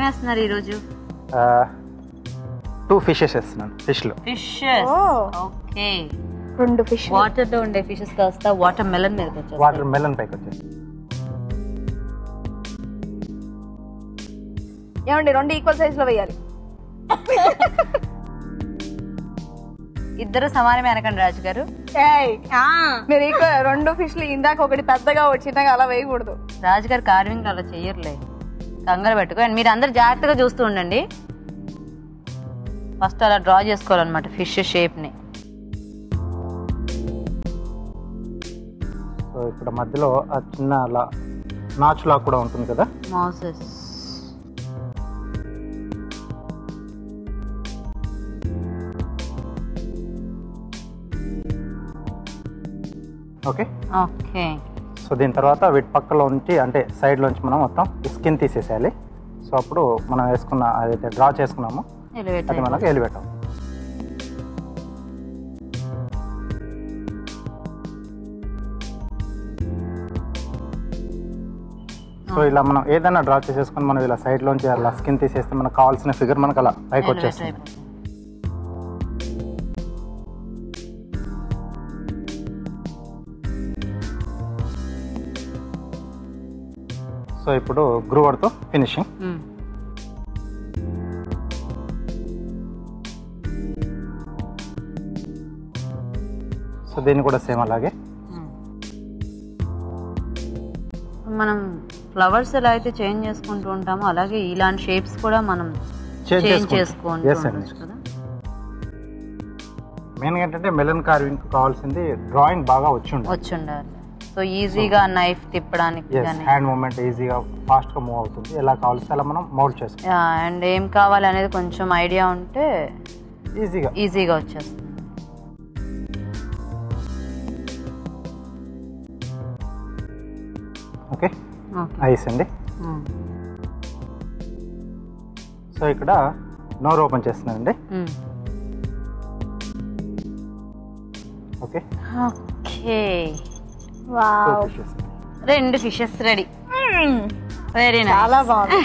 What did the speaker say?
వేస్తున్నారు ఈ రోజు? 2 ఫిషెస్ వేస్తున్నాను. ఫిషెస్. ఓకే. 2 ఫిష్. వాటర్ లో ఉండే ఫిషెస్ కాస్త వాటర్ మెలన్ మీదకి వచ్చేస్తాయి. వాటర్ మెలన్ పైకి వచ్చేస్తాయి. ఏమండి 2 ఈక్వల్ సైజ్ లో వేయాలి. ఇద్దరు సమానమే అనకండి రాజు గారు. మీరు 2 ఫిష్లు ఇందాక ఒకటి పెద్దగా ఒకటి చిన్నగా అలా వేయకూడదు. రాజు గారు కార్వింగ్ అలా చెయ్యర్లే, కంగారు పెట్టుకో. అండ్ మీరు అందరు జాగ్రత్తగా చూస్తూ ఉండండి. ఫస్ట్ అలా డ్రా చేసుకోవాలన్నమాట ఫిష్ షేప్ ని. సో ఇక్కడ మధ్యలో ఆ చిన్న అలా నాచ్ లా కూడా ఉంటుంది కదా, మౌసెస్. ఓకే. ఓకే. సో దీని తర్వాత వీటి పక్కలో ఉంచి అంటే సైడ్లోంచి మనం మొత్తం స్కిన్ తీసేసేయాలి. సో అప్పుడు మనం వేసుకున్న అదైతే డ్రా చేసుకున్నామో అది మనకు ఎలివేట్ అవుతుంది. సో ఇలా మనం ఏదైనా డ్రా చేసేసుకొని మనం ఇలా సైడ్లోంచి అలా స్కిన్ తీసేస్తే మనకు కావాల్సిన ఫిగర్ మనకు అలా పైకి వచ్చేస్తుంది. సో ఇప్పుడు గ్రూవర్తో ఫినిషింగ్. సో దీన్ని కూడా సేమ్ అలాగే మనం ఫ్లవర్స్ ఎలా అయితే చేంజ్ చేసుకుంటూ ఉంటామో అలాగే ఇలాంటి షేప్స్ కూడా మనం చేంజ్ చేసుకుంటూ ఉండొచ్చు కదా. మెయిన్ ఏంటంటే మెలన్ కార్వింగ్ కావాల్సింది డ్రాయింగ్ బాగా వచ్చి ఉండాలి. సో ఈజీగా నైఫ్ తిప్పడానికి హ్యాండ్ మూమెంట్ ఈజీగా ఫాస్ట్ గా మూవ్ అవుతుంది. ఎలా కావాల్సి అలా మనం మౌల్డ్ చేసుకోవాలి. అండ్ ఏం కావాలి అనేది కొంచెం ఐడియా ఉంటే ఈజీగా వచ్చేస్తుంది. ఓకే. ఐస్ అండి. సో ఇక్కడ నోరు ఓపెన్ చేస్తున్నానండి. Okay. Okay. Wow. 2 fishes ready. Very nice. చాలా బాగుంది.